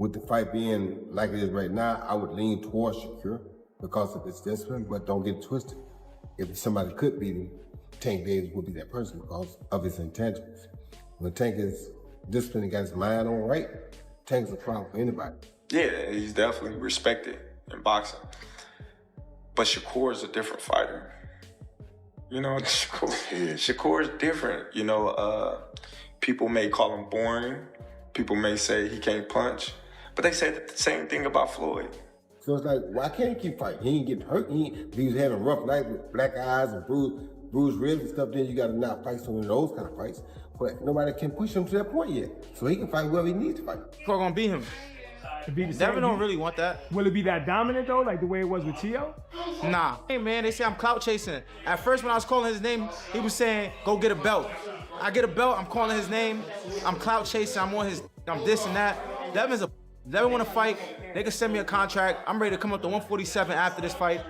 with the fight being like it is right now, I would lean towards Shakur because of his discipline, but don't get it twisted. If somebody could beat him, Tank Davis would be that person because of his intangibles. When Tank is disciplined and got his mind on right, Tank's a problem for anybody. Yeah, he's definitely respected in boxing. But Shakur is a different fighter. You know, Shakur is different. You know, people may call him boring. People may say he can't punch. But they said the same thing about Floyd. So it's like, why can't he keep fighting? He ain't getting hurt. He was having rough nights with black eyes and bruised ribs and stuff. Then you got to not fight some of those kind of fights. But nobody can push him to that point yet. So he can fight whoever he needs to fight. Shakur gonna beat him. Devin don't really want that. Will it be that dominant though, like the way it was with Tio? Nah. Hey man, they say I'm clout chasing. At first when I was calling his name, he was saying, go get a belt. I get a belt, I'm calling his name, I'm clout chasing, I'm on his, I'm this and that. Devin wanna fight, they can send me a contract. I'm ready to come up to 147 after this fight.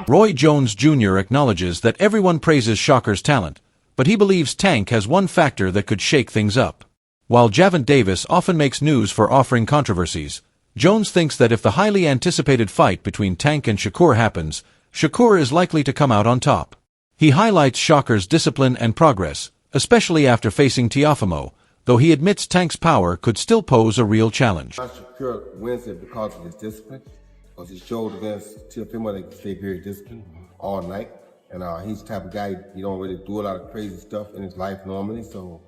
Roy Jones Jr. acknowledges that everyone praises Shakur's talent, but he believes Tank has one factor that could shake things up. While Gervonta Davis often makes news for offering controversies, Jones thinks that if the highly anticipated fight between Tank and Shakur happens, Shakur is likely to come out on top. He highlights Shakur's discipline and progress, especially after facing Teofimo, though he admits Tank's power could still pose a real challenge. Shakur wins it because of his discipline, because he showed against Teofimo that he can stay very disciplined all night. And he's the type of guy, he don't really do a lot of crazy stuff in his life normally, so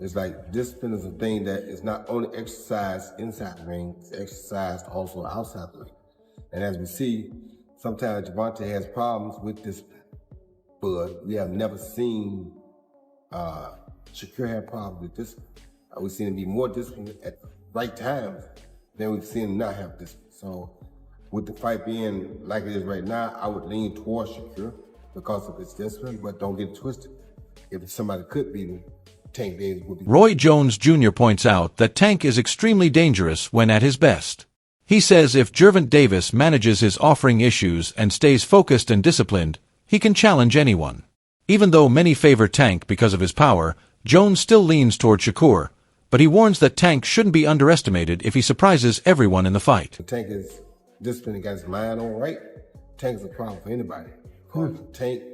it's like discipline is a thing that is not only exercised inside the ring, it's exercised also outside the ring. And as we see, sometimes Gervonta has problems with discipline, but we have never seen Shakur have problems with discipline. We've seen him be more disciplined at the right times than we've seen him not have discipline. So with the fight being like it is right now, I would lean towards Shakur because of his discipline, but don't get it twisted. If somebody could beat him, Tank Davis would be. Roy Jones Jr. points out that Tank is extremely dangerous when at his best. He says if Gervonta Davis manages his offering issues and stays focused and disciplined, he can challenge anyone. Even though many favor Tank because of his power, Jones still leans toward Shakur, but he warns that Tank shouldn't be underestimated if he surprises everyone in the fight. Tank is disciplined and got his mind on right. Tank is a problem for anybody. Tank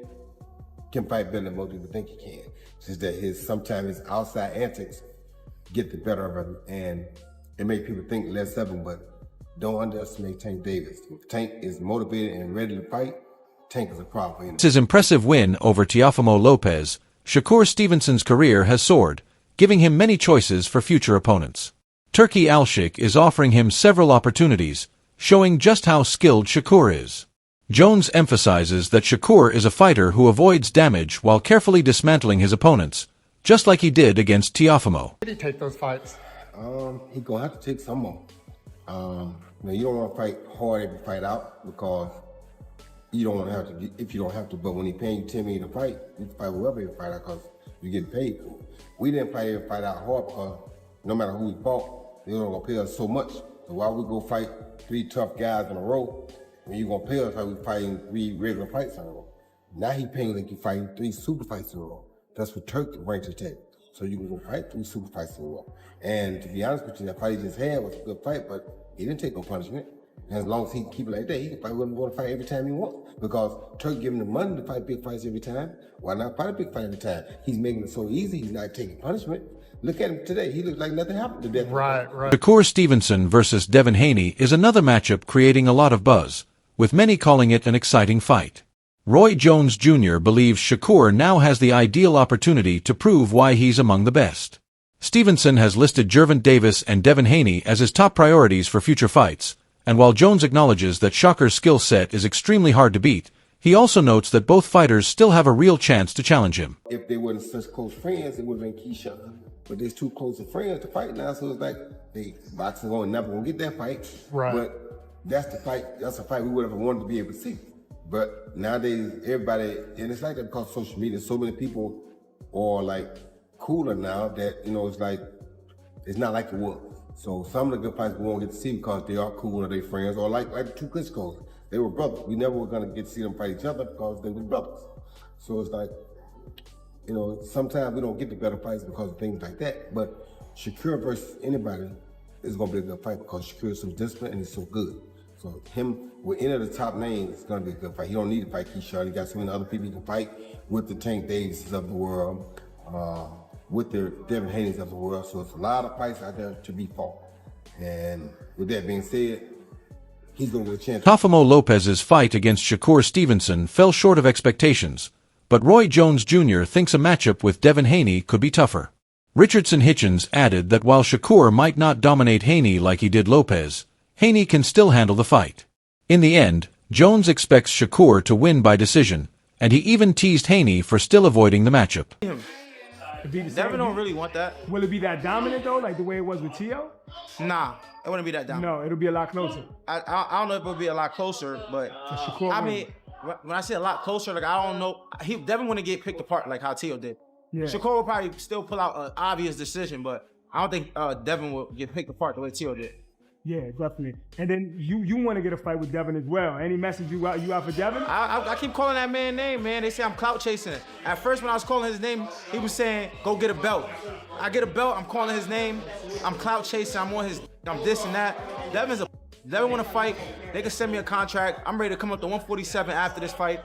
can fight better than most people think he can. It's just that sometimes his outside antics get the better of him, and it makes people think less of him, but don't underestimate Tank Davis. If Tank is motivated and ready to fight, Tank is a problem for anybody. His impressive win over Teofimo Lopez, Shakur Stevenson's career has soared, giving him many choices for future opponents. Turki Alshik is offering him several opportunities, showing just how skilled Shakur is. Jones emphasizes that Shakur is a fighter who avoids damage while carefully dismantling his opponents, just like he did against Teofimo. Did he take those fights? He's going to have to take some more. You don't want to fight hard every fight out because you don't want to have to, if you don't have to, but when he paying you $10 million to fight, you can fight whoever you fight out because you get paid for it. We didn't fight every fight out hard because no matter who we fought, they don't going to pay us so much. So why we go fight 3 tough guys in a row, when you gonna pay us like we fighting 3 regular fights in a row. Now he paying like you fighting 3 super fights in a row. That's what Turk brings to the table. So you can go fight 3 super fights in a row. And to be honest with you, that fight he just had was a good fight, but he didn't take no punishment. And as long as he can keep it like that, he can fight with him going to fight every time he wants. Because Turk giving him the money to fight big fights every time. Why not fight a big fight every time? He's making it so easy, he's not taking punishment. Look at him today. He looks like nothing happened to death. Right. Shakur Stevenson versus Devin Haney is another matchup creating a lot of buzz, with many calling it an exciting fight. Roy Jones Jr. believes Shakur now has the ideal opportunity to prove why he's among the best. Stevenson has listed Gervonta Davis and Devin Haney as his top priorities for future fights, and while Jones acknowledges that Shakur's skill set is extremely hard to beat, he also notes that both fighters still have a real chance to challenge him. If they weren't such close friends, it would have been Keyshawn. But they're too close of friends to fight now, so it's like they boxing on never gonna get that fight. Right. But that's the fight. That's a fight we would have wanted to be able to see. But nowadays, everybody, and it's like that because of social media. So many people are like cooler now that it's like it's not like it was. So some of the good fights we won't get to see because they are cool or they friends, or like the 2 Klitschko's. They were brothers. We never were gonna get to see them fight each other because they were brothers. So it's like, sometimes we don't get the better fights because of things like that. But Shakur versus anybody it's going to be a good fight because Shakur is so disciplined and he's so good. So him with any of the top names, it's going to be a good fight. He don't need to fight Keyshawn. He got so many other people he can fight with the Tank Davises of the world, with the Devin Haney's of the world. So it's a lot of fights out there to be fought. And with that being said, he's going to get a chance. Teofimo Lopez's fight against Shakur Stevenson fell short of expectations, but Roy Jones Jr. thinks a matchup with Devin Haney could be tougher. Richardson Hitchens added that while Shakur might not dominate Haney like he did Lopez, Haney can still handle the fight. In the end, Jones expects Shakur to win by decision, and he even teased Haney for still avoiding the matchup. Devin don't really want that. Will it be that dominant though, like the way it was with Tio? Nah, it wouldn't be that dominant. No, it'll be a lot closer. I don't know if it'll be a lot closer, but Shakur I wins. mean, when I say a lot closer, like I don't know, Devin wouldn't get picked apart like how Tio did. Yeah. Shakur will probably still pull out an obvious decision, but I don't think Devin will get picked apart the way Tio did. Yeah, definitely. And then you want to get a fight with Devin as well. Any message you out for Devin? I keep calling that man name, man. They say I'm clout chasing. At first, when I was calling his name, he was saying, go get a belt. I get a belt, I'm calling his name. I'm clout chasing, I'm on his, I'm this and that. Devin want to fight. They can send me a contract. I'm ready to come up to 147 after this fight.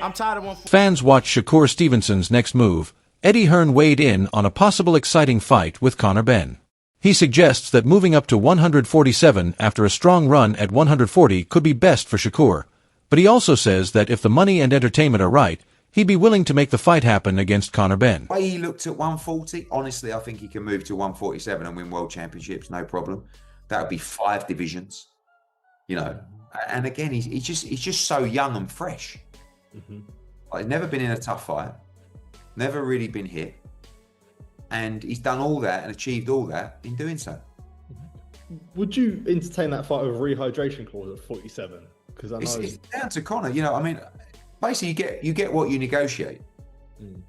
I'm tired of 147. Fans watch Shakur Stevenson's next move. Eddie Hearn weighed in on a possible exciting fight with Conor Benn. He suggests that moving up to 147 after a strong run at 140 could be best for Shakur, but he also says that if the money and entertainment are right, he'd be willing to make the fight happen against Conor Benn. The way he looked at 140, honestly, I think he can move to 147 and win world championships, no problem. That would be 5 divisions, you know. And again, he's just so young and fresh. Like, he's never been in a tough fight, never really been hit. And he's done all that and achieved all that in doing so. Would you entertain that fight with a rehydration clause at 47? Because I know it's down to Conor. You know, I mean, basically you get what you negotiate.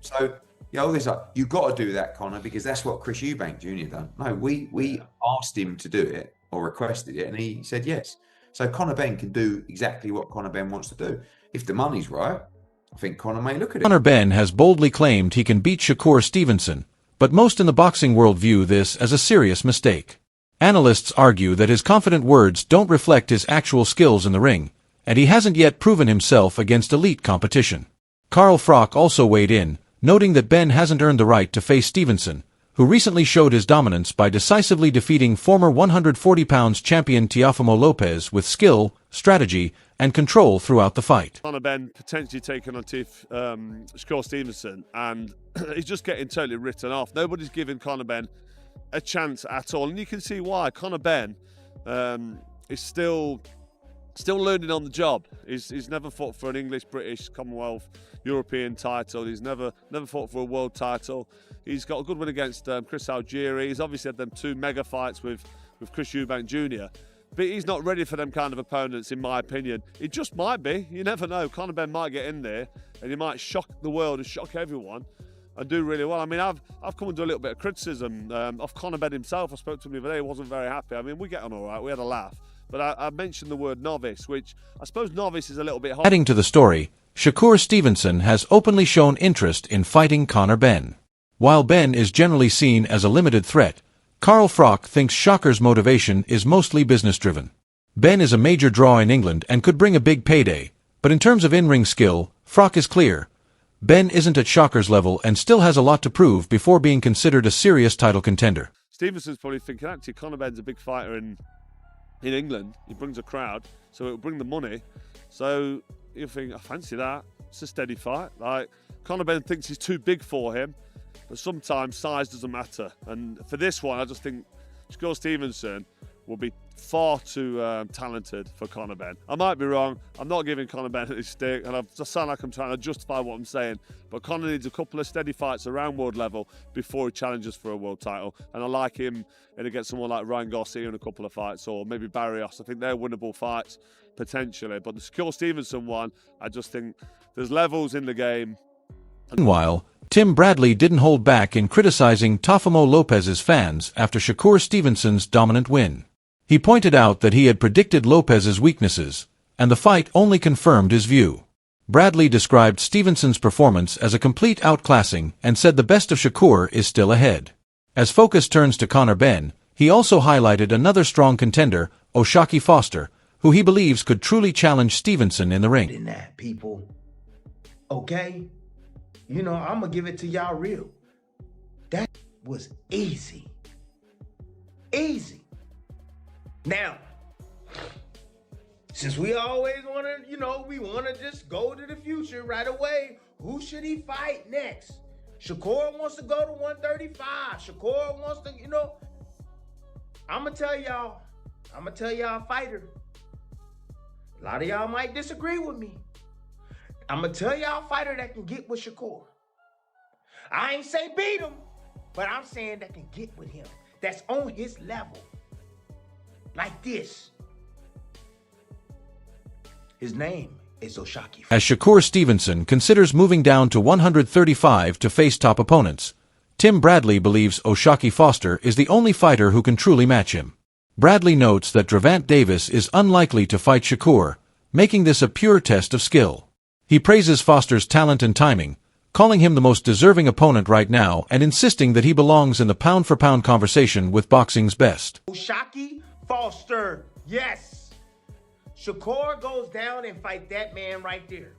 So, you know, there's like, you've got to do that, Conor, because that's what Chris Eubank Jr. done. No, we asked him to do it or requested it, and he said yes. So Conor Benn can do exactly what Conor Benn wants to do. If the money's right, I think Conor may look at it. Conor Benn has boldly claimed he can beat Shakur Stevenson, but most in the boxing world view this as a serious mistake. Analysts argue that his confident words don't reflect his actual skills in the ring, and he hasn't yet proven himself against elite competition. Carl Froch also weighed in, noting that Benn hasn't earned the right to face Stevenson, who recently showed his dominance by decisively defeating former 140 pounds champion Teofimo Lopez with skill, strategy, and control throughout the fight. Conor Benn potentially taking on Shakur Stevenson, and he's just getting totally written off. Nobody's giving Conor Benn a chance at all, and you can see why. Conor Benn is still learning on the job. He's never fought for an English, British, Commonwealth, European title. He's never fought for a world title. He's got a good win against Chris Algieri. He's obviously had them 2 mega fights with Chris Eubank Jr. But he's not ready for them kind of opponents, in my opinion. He just might be. You never know. Conor Benn might get in there and he might shock the world and shock everyone and do really well. I mean, I've come and do a little bit of criticism of Conor Benn himself. I spoke to him the other day. He wasn't very happy. I mean, we get on all right. We had a laugh. But I mentioned the word novice, which I suppose novice is a little bit hard. Adding to the story, Shakur Stevenson has openly shown interest in fighting Conor Benn. While Benn is generally seen as a limited threat, Carl Froch thinks Shakur's motivation is mostly business-driven. Benn is a major draw in England and could bring a big payday, but in terms of in-ring skill, Froch is clear. Benn isn't at Shakur's level and still has a lot to prove before being considered a serious title contender. Stevenson's probably thinking, actually, Conor Benn's a big fighter in England. He brings a crowd, so it'll bring the money. So you think, I fancy that. It's a steady fight. Like, Conor Benn thinks he's too big for him, but sometimes size doesn't matter. And for this one, I just think Shakur Stevenson will be far too talented for Conor Benn. I might be wrong. I'm not giving Conor Benn his stick, and I just sound like I'm trying to justify what I'm saying. But Conor needs a couple of steady fights around world level before he challenges for a world title. And I like him against someone like Ryan Garcia in a couple of fights, or maybe Barrios. I think they're winnable fights, potentially. But the Shakur Stevenson one, I just think there's levels in the game. Meanwhile, Tim Bradley didn't hold back in criticizing Teofimo Lopez's fans after Shakur Stevenson's dominant win. He pointed out that he had predicted Lopez's weaknesses, and the fight only confirmed his view. Bradley described Stevenson's performance as a complete outclassing and said the best of Shakur is still ahead. As focus turns to Conor Benn, He also highlighted another strong contender, O'Shaquie Foster, who he believes could truly challenge Stevenson in the ring. In that, people. Okay? You know, I'm gonna give it to y'all real. That was easy. Easy. Now, since we always wanna, you know, we wanna just go to the future right away, who should he fight next? Shakur wants to go to 135. Shakur wants to, you know. I'm gonna tell y'all a fighter. A lot of y'all might disagree with me. I'm gonna tell y'all a fighter that can get with Shakur. I ain't say beat him, but I'm saying that can get with him. That's on his level. Like this. His name is O'Shaquie. As Shakur Stevenson considers moving down to 135 to face top opponents, Tim Bradley believes O'Shaquie Foster is the only fighter who can truly match him. Bradley notes that Gervonta Davis is unlikely to fight Shakur, making this a pure test of skill. He praises Foster's talent and timing, calling him the most deserving opponent right now and insisting that he belongs in the pound-for-pound conversation with boxing's best. O'Shaquie Foster, yes. Shakur goes down and fight that man right there.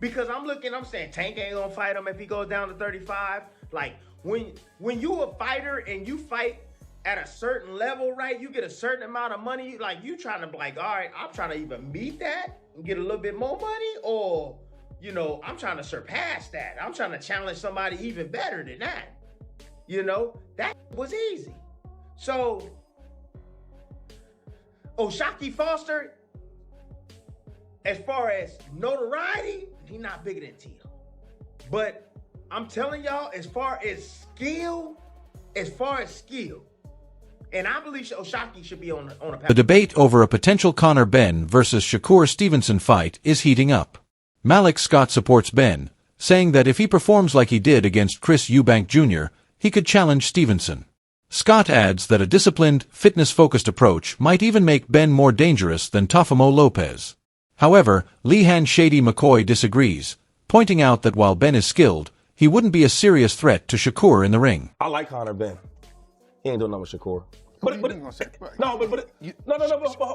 Because I'm saying Tank ain't gonna fight him if he goes down to 35. Like, when you a fighter and you fight at a certain level, right, you get a certain amount of money, like you trying to be like, all right, I'm trying to either meet that and get a little bit more money, or, you know, I'm trying to surpass that. I'm trying to challenge somebody even better than that. You know, that was easy. So, O'Shaquie Foster, as far as notoriety, he's not bigger than Tito. But I'm telling y'all, as far as skill, and I believe O'Shaquie should be on a path. The debate over a potential Conor Benn versus Shakur Stevenson fight is heating up. Malik Scott supports Benn, saying that if he performs like he did against Chris Eubank Jr., he could challenge Stevenson. Scott adds that a disciplined, fitness-focused approach might even make Benn more dangerous than Teofimo Lopez. However, Lehan Shady McCoy disagrees, pointing out that while Benn is skilled, he wouldn't be a serious threat to Shakur in the ring. I like Conor Benn. He ain't doing nothing with Shakur.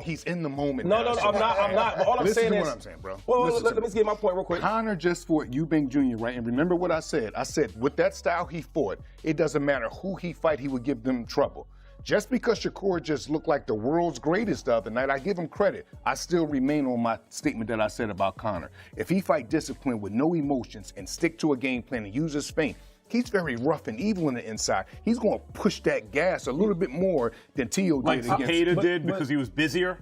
He's in the moment. No, I'm not. But all I'm saying is, what I'm saying, bro. Well, let me get my point real quick. Conor just fought Eubank Jr., right? And remember what I said. I said with that style he fought, it doesn't matter who he fight, he would give them trouble. Just because Shakur just looked like the world's greatest the other night, I give him credit. I still remain on my statement that I said about Conor. If he fight discipline with no emotions and stick to a game plan and use his feint, he's very rough and evil on the inside. He's going to push that gas a little bit more than Tio did against. Hayter did because he was busier?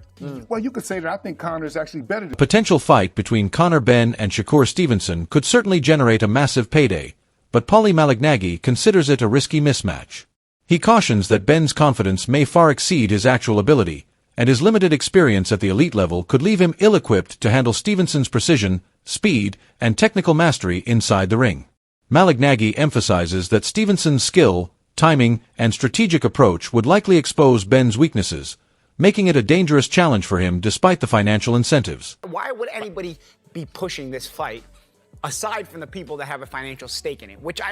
Well, you could say that. I think Conor is actually better than. A potential fight between Conor Benn and Shakur Stevenson could certainly generate a massive payday, but Paulie Malignaggi considers it a risky mismatch. He cautions that Benn's confidence may far exceed his actual ability, and his limited experience at the elite level could leave him ill-equipped to handle Stevenson's precision, speed, and technical mastery inside the ring. Malignaggi emphasizes that Stevenson's skill, timing, and strategic approach would likely expose Benn's weaknesses, making it a dangerous challenge for him despite the financial incentives. Why would anybody be pushing this fight, aside from the people that have a financial stake in it? Which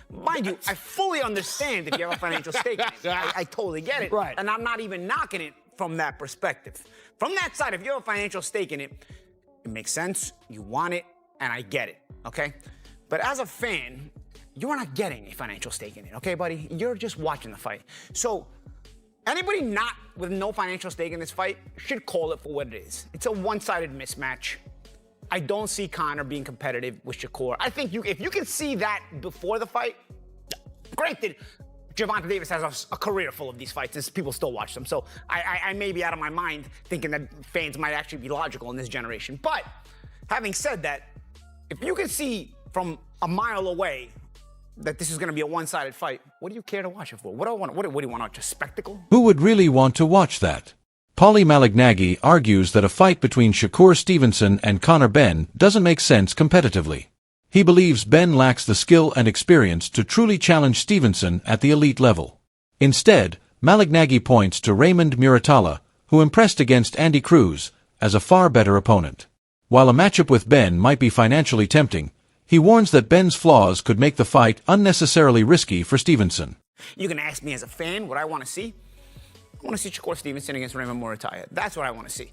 mind you, I fully understand if you have a financial stake in it. I totally get it. Right. And I'm not even knocking it from that perspective. From that side, if you have a financial stake in it, it makes sense, you want it, and I get it, okay? But as a fan, you're not getting a financial stake in it, okay, buddy? You're just watching the fight. So anybody not with no financial stake in this fight should call it for what it is. It's a one-sided mismatch. I don't see Conor being competitive with Shakur. I think if you can see that before the fight, granted, Gervonta Davis has a career full of these fights and people still watch them. So I may be out of my mind thinking that fans might actually be logical in this generation. But having said that, if you can see from a mile away that this is going to be a one-sided fight, what do you care to watch it for? What do you want to watch, a spectacle? Who would really want to watch that? Paulie Malignaggi argues that a fight between Shakur Stevenson and Conor Benn doesn't make sense competitively. He believes Benn lacks the skill and experience to truly challenge Stevenson at the elite level. Instead, Malignaggi points to Raymond Muratalla, who impressed against Andy Cruz, as a far better opponent. While a matchup with Benn might be financially tempting, he warns that Benn's flaws could make the fight unnecessarily risky for Stevenson. You can ask me as a fan what I want to see. I want to see Shakur Stevenson against Raymond Murataya. That's what I want to see.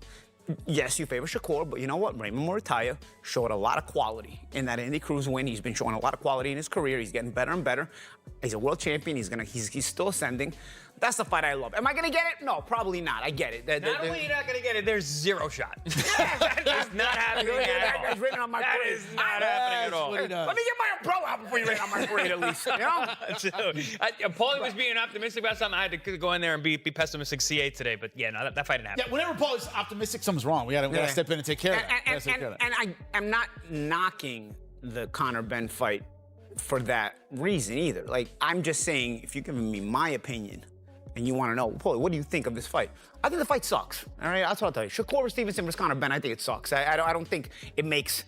Yes, you favor Shakur, but you know what? Raymond Murataya showed a lot of quality in that Indy Cruise win. He's been showing a lot of quality in his career. He's getting better and better. He's a world champion. He's still ascending. That's the fight I love. Am I gonna get it? No, probably not. I get it. Not only you're not gonna get it, there's zero shot. That's not happening at all. That's written on my That parade. is not happening at all. Let me get my umbrella out before you write on my parade, at least. You know? Paulie was being optimistic about something. I had to go in there and be pessimistic CA today, but yeah, no, that fight didn't happen. Yeah, whenever Paulie's optimistic, something's wrong. We gotta step in and take care of that. And I am not knocking the Conor Ben fight for that reason either. Like, I'm just saying, if you're giving me my opinion and you want to know, Paulie, what do you think of this fight? I think the fight sucks. All right, that's what I'll tell you. Shakur Stevenson versus Conor Ben, I think it sucks. I don't think it makes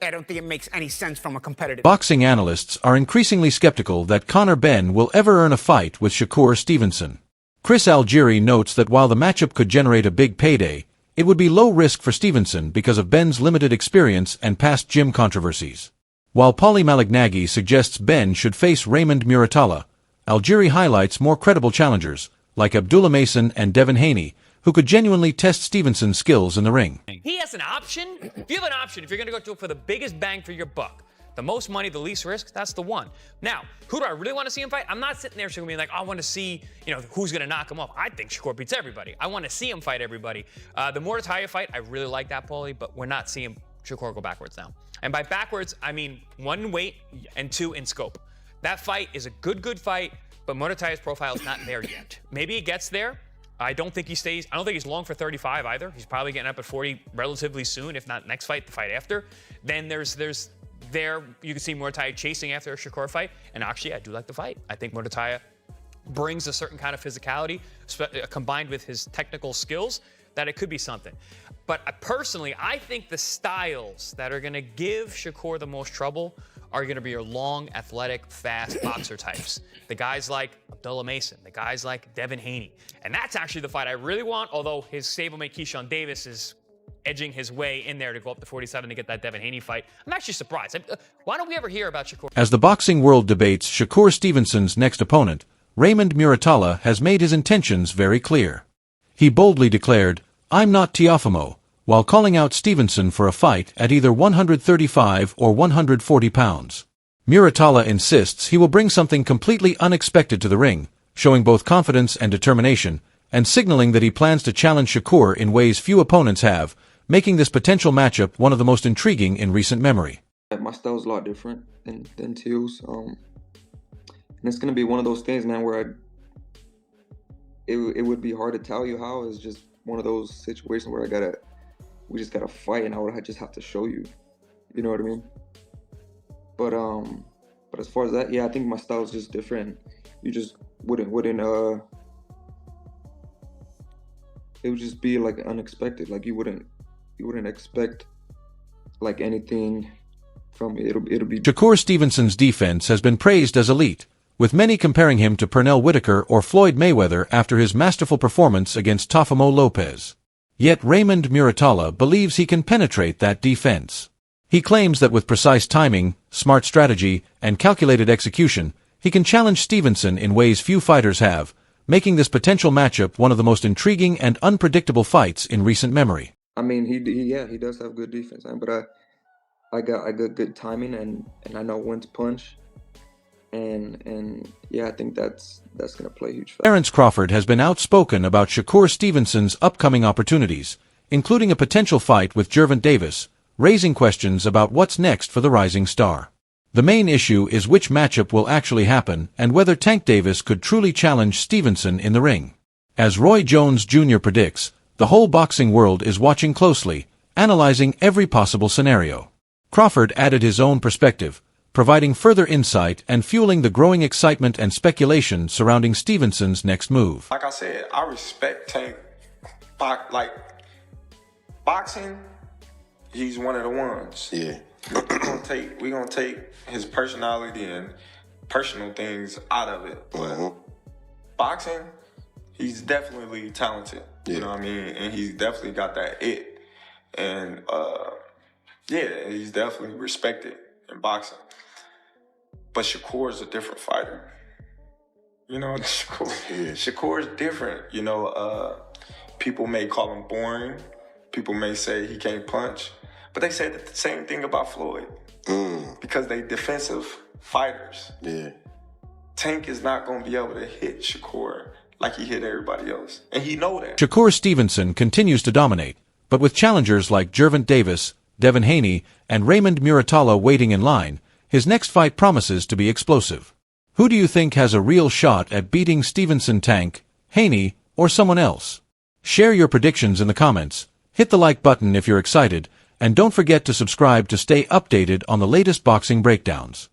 any sense from a competitive. Boxing analysts are increasingly skeptical that Conor Ben will ever earn a fight with Shakur Stevenson. Chris Algieri notes that while the matchup could generate a big payday, it would be low risk for Stevenson because of Ben's limited experience and past gym controversies. While Paulie Malignaggi suggests Ben should face Raymond Muratalla, Algieri highlights more credible challengers, like Abdullah Mason and Devin Haney, who could genuinely test Stevenson's skills in the ring. He has an option. If you have an option, if you're going to go for the biggest bang for your buck, the most money, the least risk, that's the one. Now, who do I really want to see him fight? I'm not sitting there being like, oh, I want to see, who's going to knock him off. I think Shakur beats everybody. I want to see him fight everybody. The Muratalla fight, I really like that, Paulie, but we're not seeing Shakur go backwards now. And by backwards, I mean 1 in weight and 2 in scope. That fight is a good fight, but Muratalla's profile is not there yet. Maybe he gets there. I don't think he's long for 35 either. He's probably getting up at 40 relatively soon, if not next fight, the fight after. Then there's you can see Muratalla chasing after a Shakur fight. And actually, I do like the fight. I think Muratalla brings a certain kind of physicality combined with his technical skills that it could be something. But personally, I think the styles that are going to give Shakur the most trouble are going to be your long, athletic, fast boxer types. The guys like Abdullah Mason, the guys like Devin Haney. And that's actually the fight I really want, although his stablemate Keyshawn Davis is edging his way in there to go up to 47 to get that Devin Haney fight. I'm actually surprised. Why don't we ever hear about Shakur? As the boxing world debates Shakur Stevenson's next opponent, Raymond Muratalla has made his intentions very clear. He boldly declared, "I'm not Teofimo," while calling out Stevenson for a fight at either 135 or 140 pounds. Muratalla insists he will bring something completely unexpected to the ring, showing both confidence and determination, and signaling that he plans to challenge Shakur in ways few opponents have, making this potential matchup one of the most intriguing in recent memory. My style's a lot different than Teal's, and it's gonna be one of those things, man, where it would be hard to tell you how. It's just one of those situations where we just gotta fight, and I would just have to show you. You know what I mean? But as far as that, yeah, I think my style is just different. You just wouldn't. It would just be like unexpected. Like you wouldn't expect like anything from me. It'll be. Shakur Stevenson's defense has been praised as elite, with many comparing him to Pernell Whitaker or Floyd Mayweather after his masterful performance against Teofimo Lopez. Yet Raymond Muratalla believes he can penetrate that defense. He claims that with precise timing, smart strategy, and calculated execution, he can challenge Stevenson in ways few fighters have, making this potential matchup one of the most intriguing and unpredictable fights in recent memory. I mean, he does have good defense, but I got good timing, and I know when to punch, and yeah, I think that's gonna play a huge factor. Terence Crawford has been outspoken about Shakur Stevenson's upcoming opportunities, including a potential fight with Gervonta Davis, raising questions about what's next for the rising star. The main issue is which matchup will actually happen and whether Tank Davis could truly challenge Stevenson in the ring. As Roy Jones Jr. predicts, the whole boxing world is watching closely, analyzing every possible scenario. Crawford added his own perspective, providing further insight and fueling the growing excitement and speculation surrounding Stevenson's next move. Like I said, I respect Tank. Boxing, he's one of the ones. Yeah. We're gonna take his personality and personal things out of it. But boxing, he's definitely talented. You know what I mean? And he's definitely got that it. And yeah, he's definitely respected in boxing. But Shakur is a different fighter. You know, Shakur's different. You know, people may call him boring. People may say he can't punch. But they said the same thing about Floyd. Because they defensive fighters. Yeah. Tank is not going to be able to hit Shakur like he hit everybody else. And he know that. Shakur Stevenson continues to dominate, but with challengers like Gervonta Davis, Devin Haney, and Raymond Muratalla waiting in line, his next fight promises to be explosive. Who do you think has a real shot at beating Stevenson, Tank, Haney, or someone else? Share your predictions in the comments, hit the like button if you're excited, and don't forget to subscribe to stay updated on the latest boxing breakdowns.